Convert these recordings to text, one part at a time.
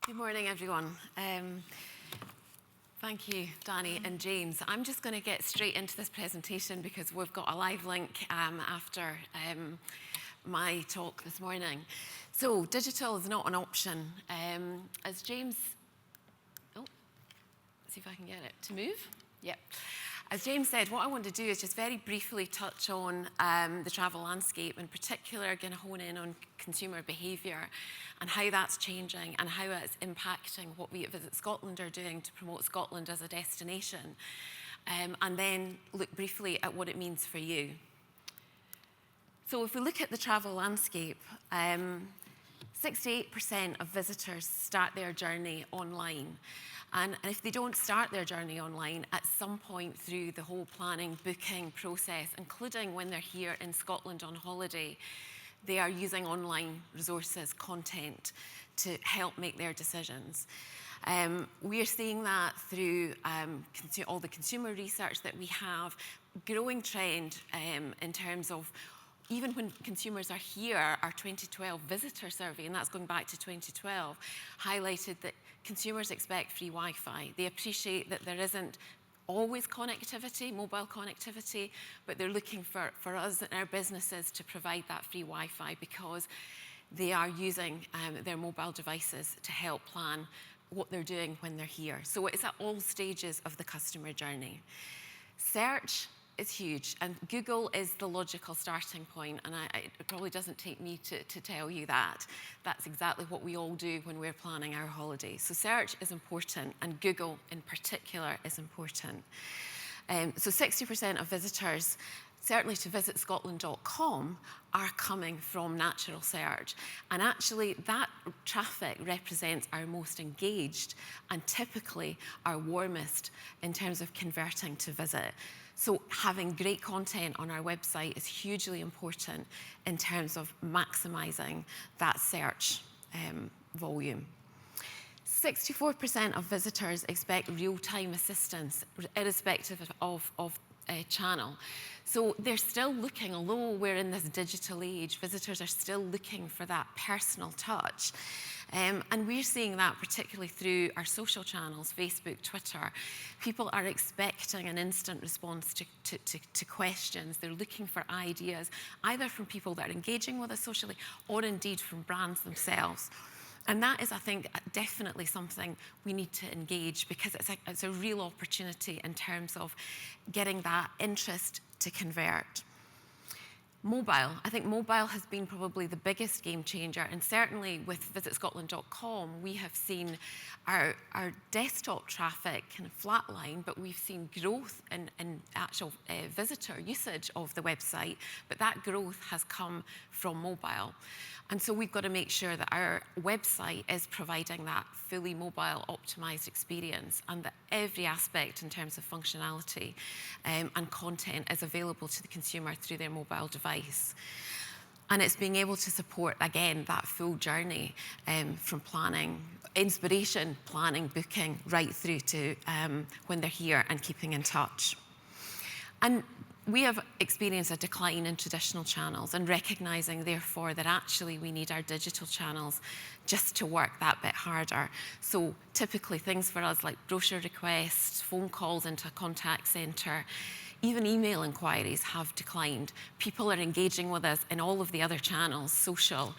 Good morning, everyone. Thank you, Danny and James. I'm just going to get straight into this presentation because we've got a live link after my talk this morning. So, digital is not an option. As James, let's see if I can get it to move. Yep. As James said, what I want to do is just very briefly touch on the travel landscape, in particular, going to hone in on consumer behaviour and how that's changing and how it's impacting what we at Visit Scotland are doing to promote Scotland as a destination, and then look briefly at what it means for you. So if we look at the travel landscape, 68% of visitors start their journey online. And if they don't start their journey online, at some point through the whole planning, booking process, including when they're here in Scotland on holiday, they are using online resources, content, to help make their decisions. We are seeing that through all the consumer research that we have, growing trend in terms of even when consumers are here. Our 2012 visitor survey, and that's going back to 2012, highlighted that consumers expect free Wi-Fi. They appreciate that there isn't always connectivity, mobile connectivity, but they're looking for us and our businesses to provide that free Wi-Fi because they are using their mobile devices to help plan what they're doing when they're here. So it's at all stages of the customer journey. Search is huge, and Google is the logical starting point, and it probably doesn't take me to tell you that. That's exactly what we all do when we're planning our holidays. So search is important, and Google in particular is important. So 60% of visitors, certainly to VisitScotland.com, are coming from natural search. And actually, that traffic represents our most engaged and typically our warmest in terms of converting to visit. So having great content on our website is hugely important in terms of maximising that search volume. 64% of visitors expect real-time assistance, irrespective of channel. So they're still looking, although we're in this digital age, visitors are still looking for that personal touch. And we're seeing that particularly through our social channels, Facebook, Twitter. People are expecting an instant response to questions. They're looking for ideas, either from people that are engaging with us socially or indeed from brands themselves. And that is, I think, definitely something we need to engage because it's a real opportunity in terms of getting that interest to convert. Mobile. I think mobile has been probably the biggest game changer, and certainly with VisitScotland.com, we have seen our desktop traffic kind of flatline, but we've seen growth in actual visitor usage of the website, but that growth has come from mobile. And so we've got to make sure that our website is providing that fully mobile optimized experience and that every aspect in terms of functionality and content is available to the consumer through their mobile device. And it's being able to support, again, that full journey from planning, inspiration, planning, booking, right through to when they're here and keeping in touch. And we have experienced a decline in traditional channels and recognising, therefore, that actually we need our digital channels just to work that bit harder. So typically things for us like brochure requests, phone calls into a contact centre, even email inquiries have declined. People are engaging with us in all of the other channels, social,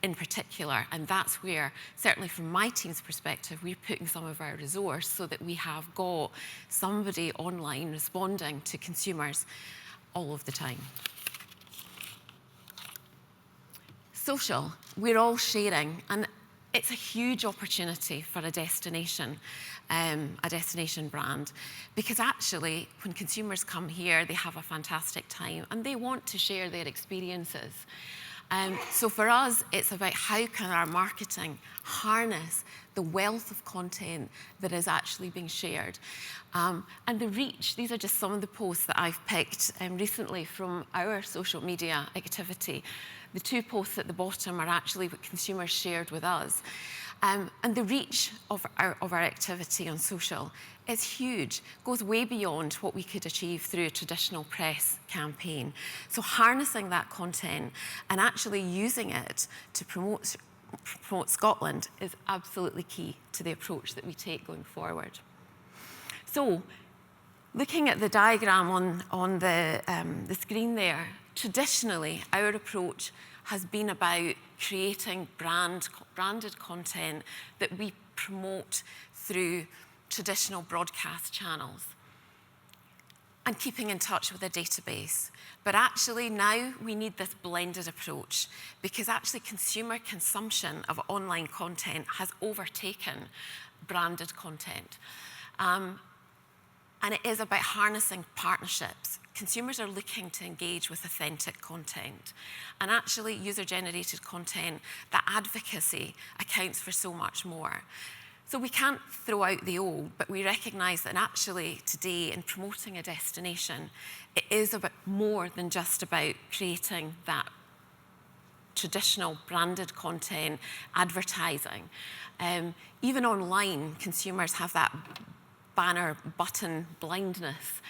in particular, and that's where, certainly from my team's perspective, we're putting some of our resource so that we have got somebody online responding to consumers all of the time. Social, we're all sharing, and it's a huge opportunity for a destination brand, because actually when consumers come here, they have a fantastic time and they want to share their experiences. So for us, it's about how can our marketing harness the wealth of content that is actually being shared. And the reach, these are just some of the posts that I've picked recently from our social media activity. The two posts at the bottom are actually what consumers shared with us. And the reach of our activity on social is huge, goes way beyond what we could achieve through a traditional press campaign. So harnessing that content and actually using it to promote promote Scotland is absolutely key to the approach that we take going forward. So, looking at the diagram on the screen there, traditionally our approach has been about creating branded content that we promote through traditional broadcast channels and keeping in touch with a database. But actually now we need this blended approach, because actually consumer consumption of online content has overtaken branded content. And it is about harnessing partnerships. Consumers are looking to engage with authentic content. And actually user-generated content, that advocacy accounts for so much more. So we can't throw out the old, but we recognise that actually today in promoting a destination, it is about more than just about creating that traditional branded content, advertising. Even online, consumers have that banner button blindness.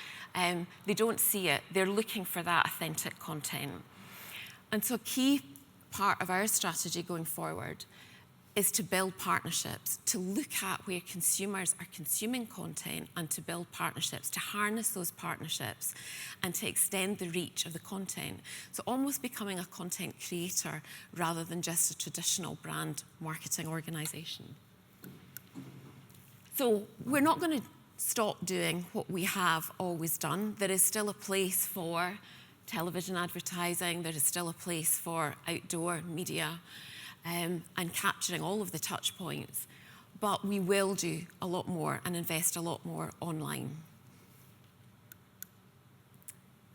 They don't see it. They're looking for that authentic content. And so a key part of our strategy going forward is to build partnerships, to look at where consumers are consuming content and to build partnerships, to harness those partnerships and to extend the reach of the content. So almost becoming a content creator rather than just a traditional brand marketing organisation. So we're not going to stop doing what we have always done. There is still a place for television advertising. There is still a place for outdoor media. And capturing all of the touch points, but we will do a lot more and invest a lot more online.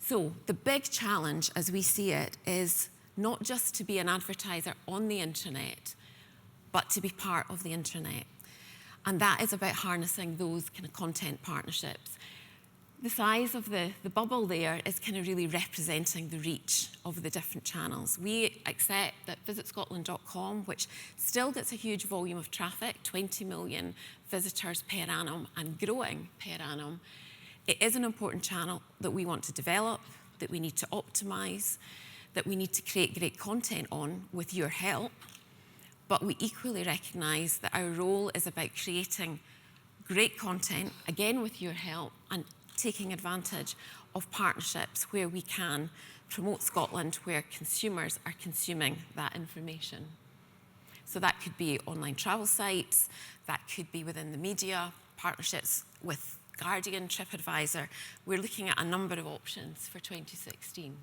So the big challenge as we see it is not just to be an advertiser on the internet, but to be part of the internet. And that is about harnessing those kind of content partnerships. The size of the bubble there is kind of really representing the reach of the different channels. We accept that VisitScotland.com, which still gets a huge volume of traffic, 20 million visitors per annum and growing per annum, it is an important channel that we want to develop, that we need to optimise, that we need to create great content on with your help. But we equally recognise that our role is about creating great content, again with your help, and taking advantage of partnerships where we can promote Scotland, where consumers are consuming that information. So that could be online travel sites, that could be within the media, partnerships with Guardian, TripAdvisor. We're looking at a number of options for 2016.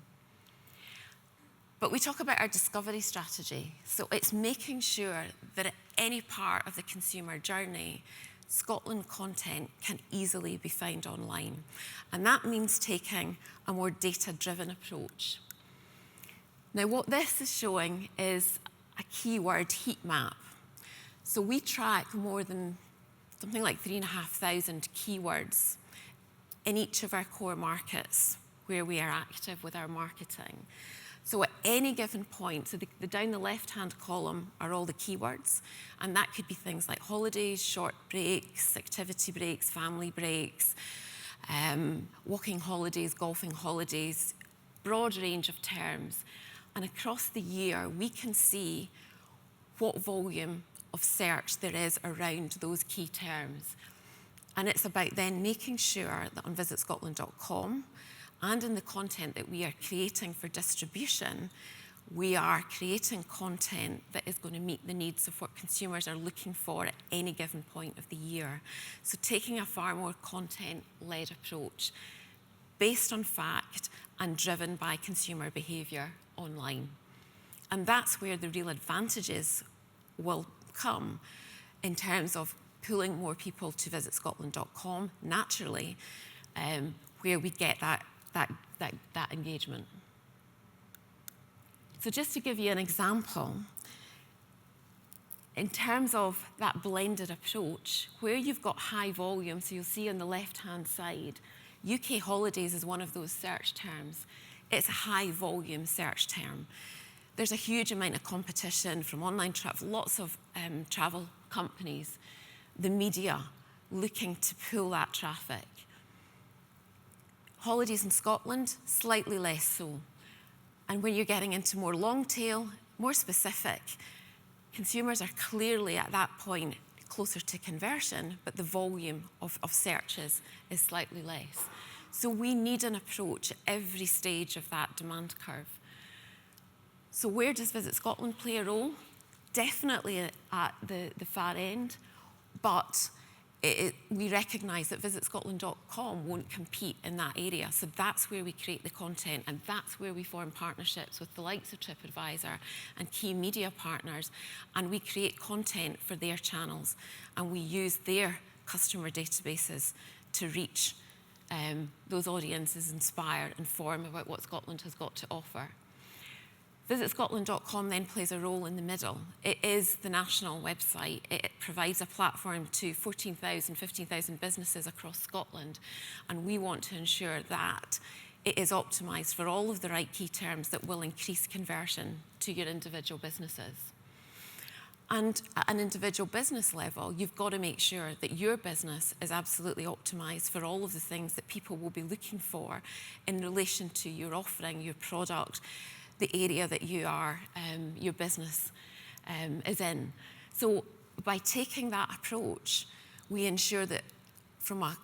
But we talk about our discovery strategy. So it's making sure that at any part of the consumer journey, Scotland content can easily be found online. And that means taking a more data-driven approach. Now, what this is showing is a keyword heat map. So we track more than something like 3,500 keywords in each of our core markets where we are active with our marketing. So at any given point, so down the left-hand column are all the keywords, and that could be things like holidays, short breaks, activity breaks, family breaks, walking holidays, golfing holidays, broad range of terms. And across the year, we can see what volume of search there is around those key terms. And it's about then making sure that on VisitScotland.com and in the content that we are creating for distribution, we are creating content that is going to meet the needs of what consumers are looking for at any given point of the year. So taking a far more content-led approach based on fact and driven by consumer behaviour online. And that's where the real advantages will come in terms of pulling more people to VisitScotland.com naturally, where we get that engagement. So just to give you an example, in terms of that blended approach, where you've got high volume, so you'll see on the left-hand side, UK holidays is one of those search terms. It's a high volume search term. There's a huge amount of competition from online travel, lots of travel companies, the media looking to pull that traffic. Holidays in Scotland, slightly less so. And when you're getting into more long tail, more specific, consumers are clearly at that point closer to conversion, but the volume of searches is slightly less. So we need an approach at every stage of that demand curve. So where does Visit Scotland play a role? Definitely at the far end, but we recognise that VisitScotland.com won't compete in that area. So that's where we create the content, and that's where we form partnerships with the likes of TripAdvisor and key media partners, and we create content for their channels, and we use their customer databases to reach those audiences, inspire, inform about what Scotland has got to offer. VisitScotland.com then plays a role in the middle. It is the national website. It provides a platform to 14,000, 15,000 businesses across Scotland, and we want to ensure that it is optimised for all of the right key terms that will increase conversion to your individual businesses. And at an individual business level, you've got to make sure that your business is absolutely optimised for all of the things that people will be looking for in relation to your offering, your product, the area that you are, your business is in. So by taking that approach, we ensure that from a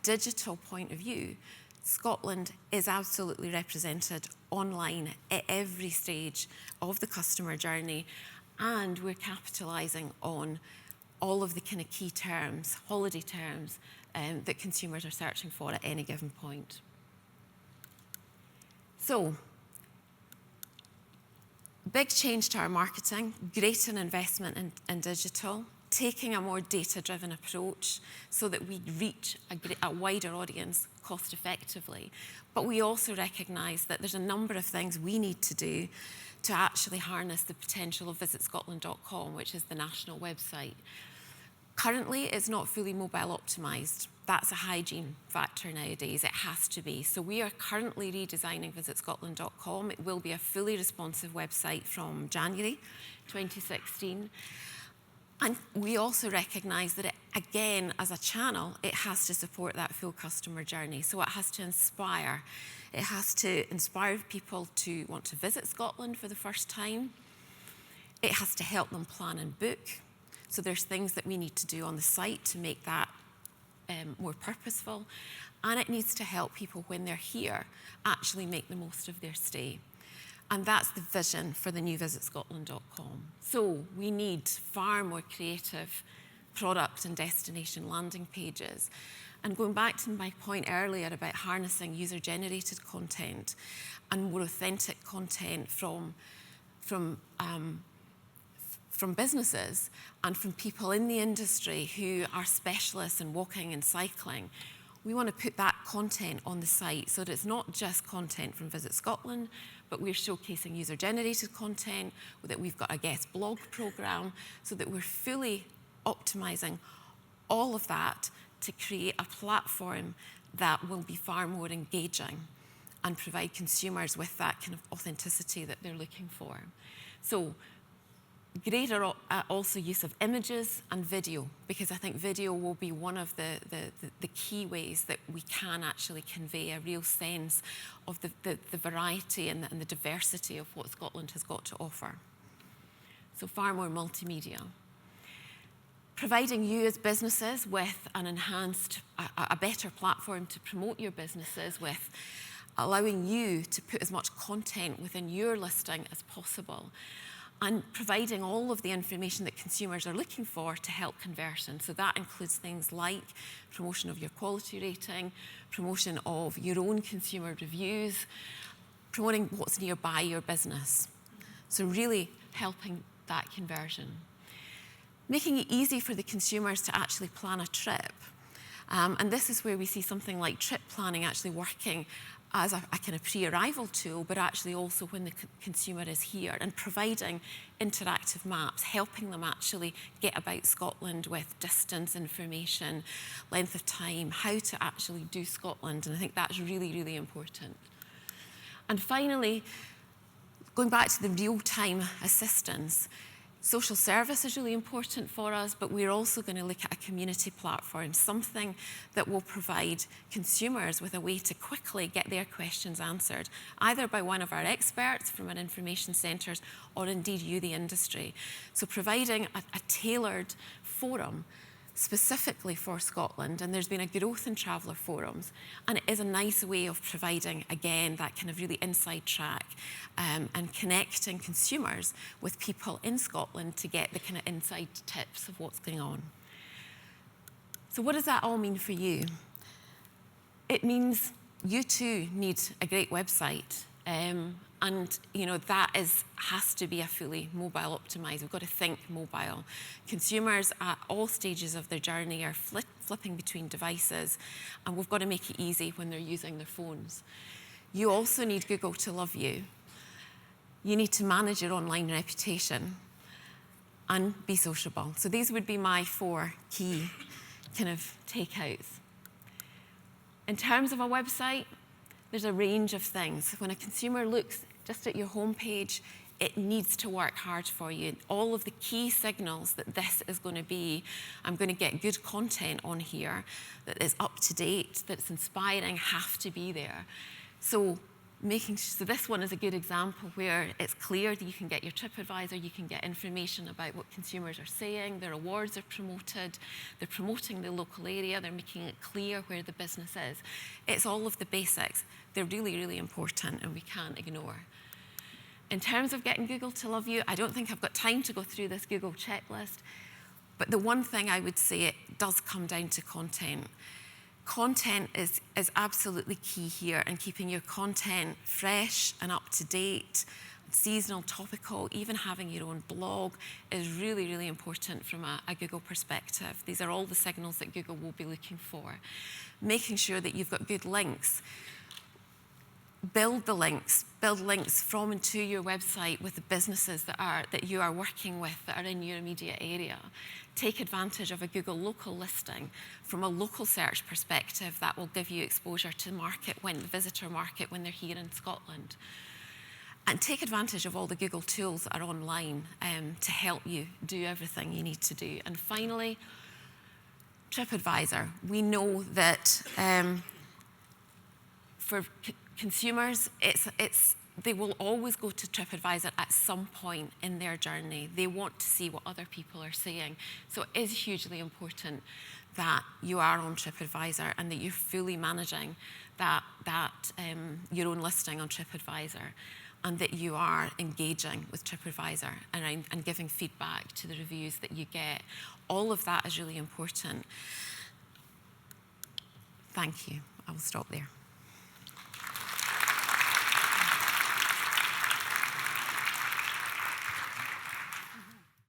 digital point of view, Scotland is absolutely represented online at every stage of the customer journey, and we're capitalising on all of the kind of key terms, holiday terms, that consumers are searching for at any given point. So, big change to our marketing, greater investment in digital, taking a more data-driven approach so that we reach a wider audience cost effectively. But we also recognise that there's a number of things we need to do to actually harness the potential of VisitScotland.com, which is the national website. Currently, it's not fully mobile optimised. That's a hygiene factor nowadays. It has to be. So we are currently redesigning VisitScotland.com. It will be a fully responsive website from January 2016. And we also recognise that, again, as a channel, it has to support that full customer journey. So it has to inspire. It has to inspire people to want to visit Scotland for the first time. It has to help them plan and book. So there's things that we need to do on the site to make that more purposeful. And it needs to help people when they're here actually make the most of their stay. And that's the vision for the new VisitScotland.com. So we need far more creative product and destination landing pages. And going back to my point earlier about harnessing user-generated content and more authentic content from businesses and from people in the industry who are specialists in walking and cycling, we want to put that content on the site so that it's not just content from Visit Scotland, but we're showcasing user-generated content, that we've got a guest blog programme, so that we're fully optimising all of that to create a platform that will be far more engaging and provide consumers with that kind of authenticity that they're looking for. So greater also use of images and video, because I think video will be one of the key ways that we can actually convey a real sense of the variety and the diversity of what Scotland has got to offer. So far more multimedia. Providing you as businesses with an enhanced, a better platform to promote your businesses with, allowing you to put as much content within your listing as possible, and providing all of the information that consumers are looking for to help conversion. So that includes things like promotion of your quality rating, promotion of your own consumer reviews, promoting what's nearby your business. So really helping that conversion. Making it easy for the consumers to actually plan a trip. And this is where we see something like trip planning actually working as a kind of pre-arrival tool, but actually also when the consumer is here, and providing interactive maps, helping them actually get about Scotland with distance information, length of time, how to actually do Scotland, and I think that's really, really important. And finally, going back to the real-time assistance, Social service is really important for us, but we're also going to look at a community platform, something that will provide consumers with a way to quickly get their questions answered, either by one of our experts from our information centres or indeed you, the industry. So providing a tailored forum specifically for Scotland, and there's been a growth in traveller forums, and it is a nice way of providing, again, that kind of really inside track and connecting consumers with people in Scotland to get the kind of inside tips of what's going on. So what does that all mean for you? It means you too need a great website. And that has to be a fully mobile optimised. We've got to think mobile. Consumers at all stages of their journey are flipping between devices, and we've got to make it easy when they're using their phones. You also need Google to love you. You need to manage your online reputation and be sociable. So these would be my 4 key kind of takeouts. In terms of a website, there's a range of things. When a consumer looks just at your homepage, it needs to work hard for you. All of the key signals that this is going to be, I'm going to get good content on here, that is up to date, that's inspiring, have to be there. So this one is a good example where it's clear that you can get your TripAdvisor, you can get information about what consumers are saying, their awards are promoted, they're promoting the local area, they're making it clear where the business is. It's all of the basics. They're really, really important and we can't ignore. In terms of getting Google to love you, I don't think I've got time to go through this Google checklist, but the one thing I would say, it does come down to content. Content is absolutely key here, and keeping your content fresh and up to date, seasonal, topical, even having your own blog is really, really important from a Google perspective. These are all the signals that Google will be looking for. Making sure that you've got good links. Build links from and to your website with the businesses that you are working with that are in your immediate area. Take advantage of a Google local listing from a local search perspective that will give you exposure to the visitor market when they're here in Scotland. And take advantage of all the Google tools that are online to help you do everything you need to do. And finally, TripAdvisor. We know that for consumers, they will always go to TripAdvisor at some point in their journey. They want to see what other people are saying. So it is hugely important that you are on TripAdvisor and that you're fully managing your own listing on TripAdvisor, and that you are engaging with TripAdvisor and giving feedback to the reviews that you get. All of that is really important. Thank you. I will stop there.